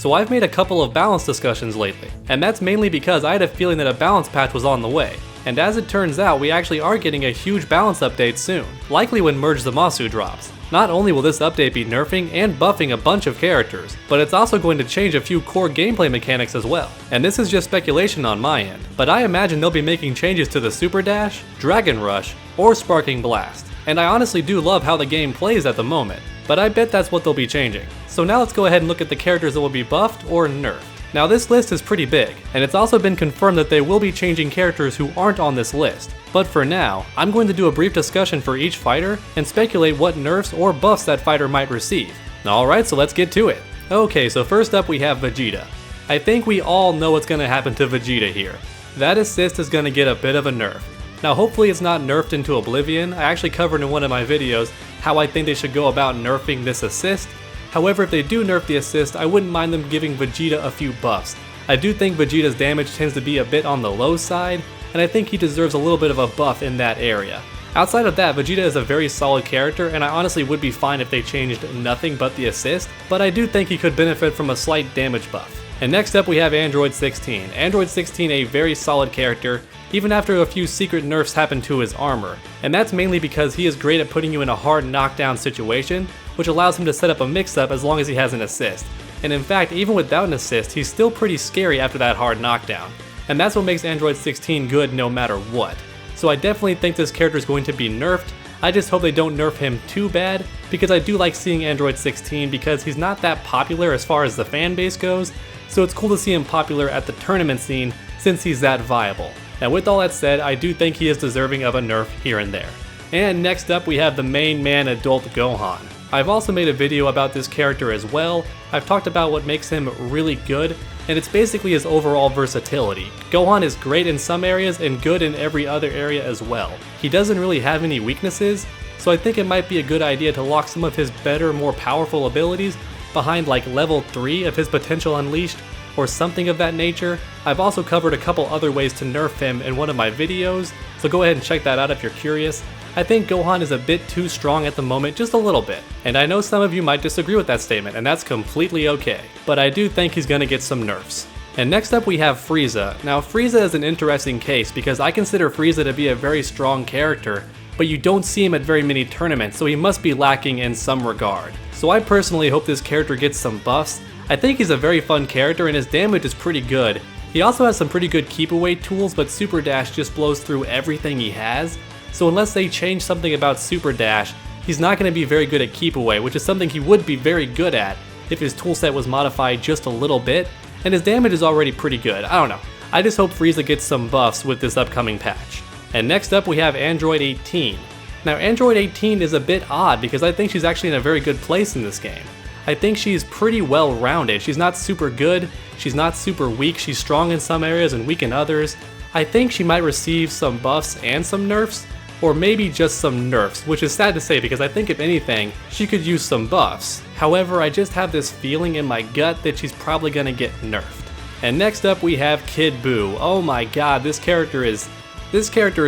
So I've made a couple of balance discussions lately, and that's mainly because I had a feeling that a balance patch was on the way. And as it turns out, we actually are getting a huge balance update soon, likely when Merge Zamasu drops. Not only will this update be nerfing and buffing a bunch of characters, but it's also going to change a few core gameplay mechanics as well. And this is just speculation on my end, but I imagine they'll be making changes to the Super Dash, Dragon Rush, or Sparking Blast. And I honestly do love how the game plays at the moment, but I bet that's what they'll be changing. So now let's go ahead and look at the characters that will be buffed or nerfed. Now this list is pretty big, and it's also been confirmed that they will be changing characters who aren't on this list. But for now, I'm going to do a brief discussion for each fighter and speculate what nerfs or buffs that fighter might receive. Alright, so let's get to it. Okay, so first up we have Vegeta. I think we all know what's going to happen to Vegeta here. That assist is going to get a bit of a nerf. Now hopefully it's not nerfed into oblivion. I actually covered in one of my videos how I think they should go about nerfing this assist. However, if they do nerf the assist, I wouldn't mind them giving Vegeta a few buffs. I do think Vegeta's damage tends to be a bit on the low side, and I think he deserves a little bit of a buff in that area. Outside of that, Vegeta is a very solid character, and I honestly would be fine if they changed nothing but the assist, but I do think he could benefit from a slight damage buff. And next up we have Android 16. Android 16, a very solid character, even after a few secret nerfs happened to his armor. And that's mainly because he is great at putting you in a hard knockdown situation, which allows him to set up a mix-up as long as he has an assist. And in fact, even without an assist, he's still pretty scary after that hard knockdown. And that's what makes Android 16 good no matter what. So I definitely think this character is going to be nerfed. I just hope they don't nerf him too bad, because I do like seeing Android 16 because he's not that popular as far as the fan base goes, so it's cool to see him popular at the tournament scene since he's that viable. Now with all that said, I do think he is deserving of a nerf here and there. And next up we have the main man adult Gohan. I've also made a video about this character as well. I've talked about what makes him really good, and it's basically his overall versatility. Gohan is great in some areas and good in every other area as well. He doesn't really have any weaknesses, so I think it might be a good idea to lock some of his better, more powerful abilities behind like level 3 of his potential unleashed, or something of that nature. I've also covered a couple other ways to nerf him in one of my videos, so go ahead and check that out if you're curious. I think Gohan is a bit too strong at the moment, just a little bit. And I know some of you might disagree with that statement, and that's completely okay. But I do think he's gonna get some nerfs. And next up we have Frieza. Now Frieza is an interesting case because I consider Frieza to be a very strong character, but you don't see him at very many tournaments, so he must be lacking in some regard. So I personally hope this character gets some buffs. I think he's a very fun character and his damage is pretty good. He also has some pretty good keep away tools, but Super Dash just blows through everything he has. So unless they change something about Super Dash, he's not going to be very good at keep away, which is something he would be very good at if his toolset was modified just a little bit, and his damage is already pretty good. I don't know. I just hope Frieza gets some buffs with this upcoming patch. And next up we have Android 18. Now Android 18 is a bit odd because I think she's actually in a very good place in this game. I think she's pretty well rounded. She's not super good, she's not super weak, she's strong in some areas and weak in others. I think she might receive some buffs and some nerfs, or maybe just some nerfs, which is sad to say because I think if anything, she could use some buffs. However, I just have this feeling in my gut that she's probably gonna get nerfed. And next up we have Kid Buu. Oh my god, this character is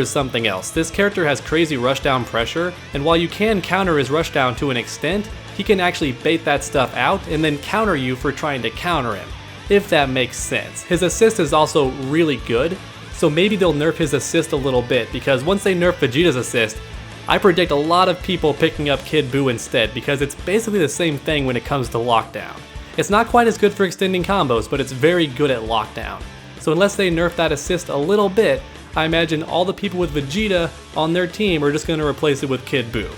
something else. This character has crazy rushdown pressure, and while you can counter his rushdown to an extent, he can actually bait that stuff out and then counter you for trying to counter him, if that makes sense. His assist is also really good, so maybe they'll nerf his assist a little bit, because once they nerf Vegeta's assist, I predict a lot of people picking up Kid Buu instead, because it's basically the same thing when it comes to lockdown. It's not quite as good for extending combos, but it's very good at lockdown. So unless they nerf that assist a little bit, I imagine all the people with Vegeta on their team are just going to replace it with Kid Buu.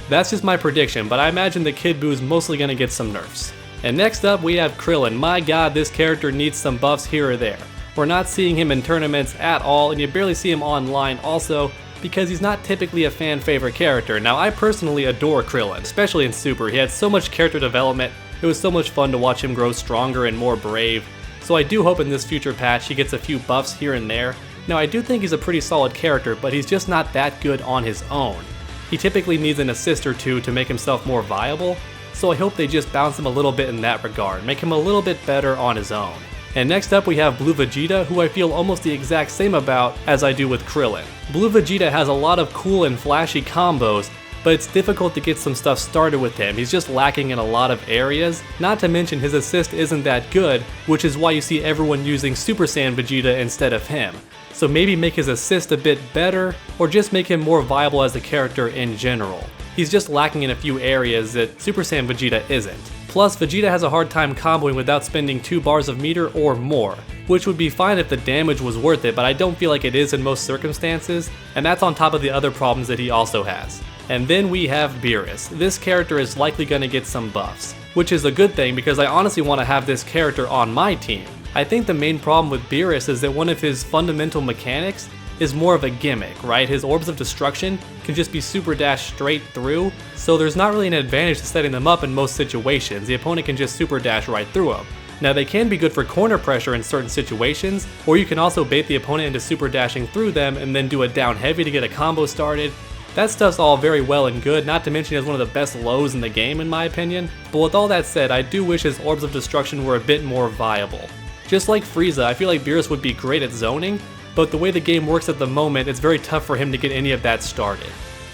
That's just my prediction, but I imagine that Kid Buu is mostly going to get some nerfs. And next up we have Krillin. My god, this character needs some buffs here or there. We're not seeing him in tournaments at all, and you barely see him online also, because he's not typically a fan favorite character. Now I personally adore Krillin, especially in Super. He had so much character development, it was so much fun to watch him grow stronger and more brave. So I do hope in this future patch he gets a few buffs here and there. Now I do think he's a pretty solid character, but he's just not that good on his own. He typically needs an assist or two to make himself more viable, so I hope they just bounce him a little bit in that regard, make him a little bit better on his own. And next up we have Blue Vegeta, who I feel almost the exact same about as I do with Krillin. Blue Vegeta has a lot of cool and flashy combos, but it's difficult to get some stuff started with him. He's just lacking in a lot of areas, not to mention his assist isn't that good, which is why you see everyone using Super Saiyan Vegeta instead of him. So maybe make his assist a bit better, or just make him more viable as a character in general. He's just lacking in a few areas that Super Saiyan Vegeta isn't. Plus, Vegeta has a hard time comboing without spending 2 bars of meter or more, which would be fine if the damage was worth it, but I don't feel like it is in most circumstances, and that's on top of the other problems that he also has. And then we have Beerus. This character is likely going to get some buffs, which is a good thing because I honestly want to have this character on my team. I think the main problem with Beerus is that one of his fundamental mechanics is more of a gimmick, right? His orbs of destruction can just be super dash straight through, so there's not really an advantage to setting them up in most situations. The opponent can just super dash right through them. Now they can be good for corner pressure in certain situations, or you can also bait the opponent into super dashing through them and then do a down heavy to get a combo started. That stuff's all very well and good, not to mention he has one of the best lows in the game in my opinion, but with all that said, I do wish his orbs of destruction were a bit more viable. Just like Frieza, I feel like Beerus would be great at zoning, but the way the game works at the moment, it's very tough for him to get any of that started.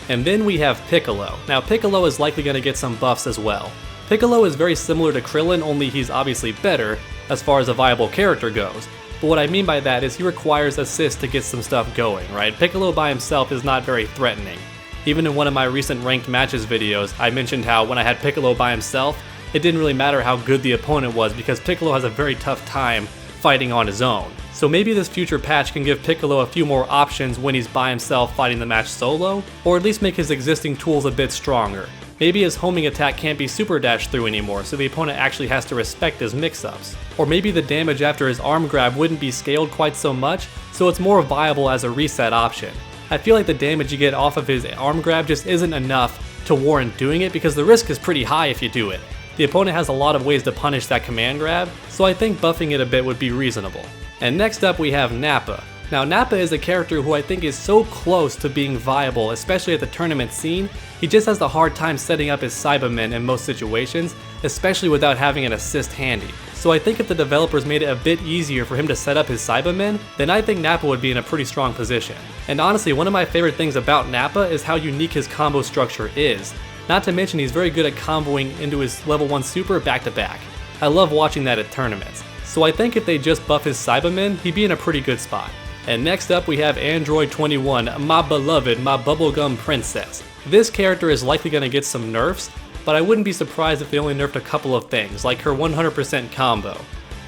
And then we have Piccolo. Now Piccolo is likely going to get some buffs as well. Piccolo is very similar to Krillin, only he's obviously better as far as a viable character goes. But what I mean by that is he requires assist to get some stuff going, right? Piccolo by himself is not very threatening. Even in one of my recent ranked matches videos, I mentioned how when I had Piccolo by himself, it didn't really matter how good the opponent was because Piccolo has a very tough time fighting on his own. So maybe this future patch can give Piccolo a few more options when he's by himself fighting the match solo, or at least make his existing tools a bit stronger. Maybe his homing attack can't be super dashed through anymore, so the opponent actually has to respect his mix-ups. Or maybe the damage after his arm grab wouldn't be scaled quite so much, so it's more viable as a reset option. I feel like the damage you get off of his arm grab just isn't enough to warrant doing it because the risk is pretty high if you do it. The opponent has a lot of ways to punish that command grab, so I think buffing it a bit would be reasonable. And next up we have Nappa. Now Nappa is a character who I think is so close to being viable, especially at the tournament scene. He just has a hard time setting up his Cybermen in most situations, especially without having an assist handy. So I think if the developers made it a bit easier for him to set up his Cybermen, then I think Nappa would be in a pretty strong position. And honestly, one of my favorite things about Nappa is how unique his combo structure is. Not to mention he's very good at comboing into his level 1 super back to back. I love watching that at tournaments. So I think if they just buff his Cybermen, he'd be in a pretty good spot. And next up we have Android 21, my beloved, my bubblegum princess. This character is likely going to get some nerfs, but I wouldn't be surprised if they only nerfed a couple of things, like her 100% combo.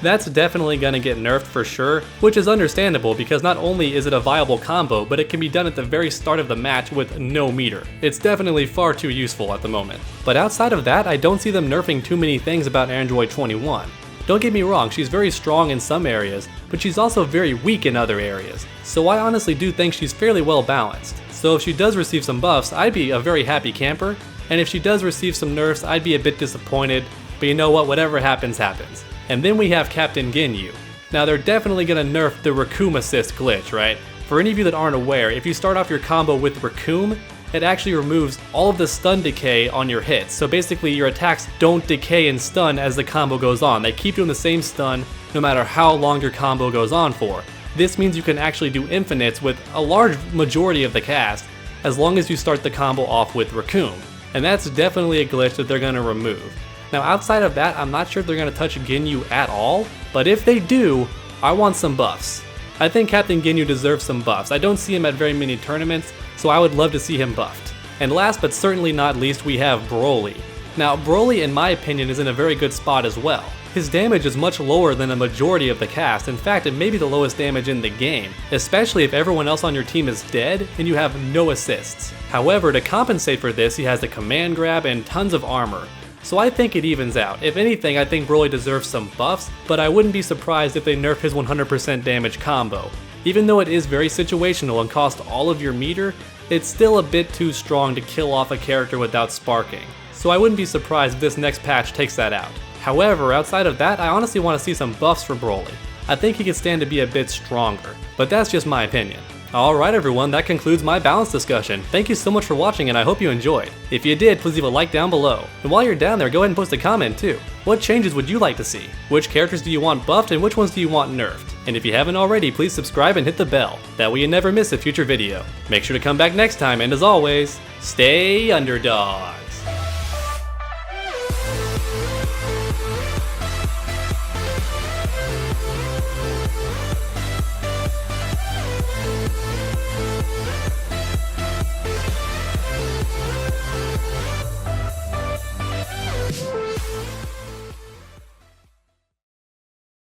That's definitely going to get nerfed for sure, which is understandable because not only is it a viable combo, but it can be done at the very start of the match with no meter. It's definitely far too useful at the moment. But outside of that, I don't see them nerfing too many things about Android 21. Don't get me wrong, she's very strong in some areas, but she's also very weak in other areas. So I honestly do think she's fairly well balanced. So if she does receive some buffs, I'd be a very happy camper, and if she does receive some nerfs, I'd be a bit disappointed, but you know what, whatever happens, happens. And then we have Captain Ginyu. Now they're definitely gonna nerf the Raccoon assist glitch, right? For any of you that aren't aware, if you start off your combo with Raccoon, it actually removes all of the stun decay on your hits. So basically your attacks don't decay and stun as the combo goes on. They keep doing the same stun no matter how long your combo goes on for. This means you can actually do infinites with a large majority of the cast as long as you start the combo off with Raccoon. And that's definitely a glitch that they're gonna remove. Now outside of that, I'm not sure if they're gonna touch Ginyu at all, but if they do, I want some buffs. I think Captain Ginyu deserves some buffs. I don't see him at very many tournaments, so I would love to see him buffed. And last but certainly not least, we have Broly. Now Broly, in my opinion, is in a very good spot as well. His damage is much lower than a majority of the cast. In fact, it may be the lowest damage in the game, especially if everyone else on your team is dead and you have no assists. However, to compensate for this, he has the command grab and tons of armor. So I think it evens out. If anything, I think Broly deserves some buffs, but I wouldn't be surprised if they nerf his 100% damage combo. Even though it is very situational and costs all of your meter, it's still a bit too strong to kill off a character without sparking. So I wouldn't be surprised if this next patch takes that out. However, outside of that, I honestly want to see some buffs for Broly. I think he could stand to be a bit stronger, but that's just my opinion. Alright everyone, that concludes my balance discussion. Thank you so much for watching and I hope you enjoyed. If you did, please leave a like down below. And while you're down there, go ahead and post a comment too. What changes would you like to see? Which characters do you want buffed and which ones do you want nerfed? And if you haven't already, please subscribe and hit the bell. That way you never miss a future video. Make sure to come back next time and as always, stay underdog.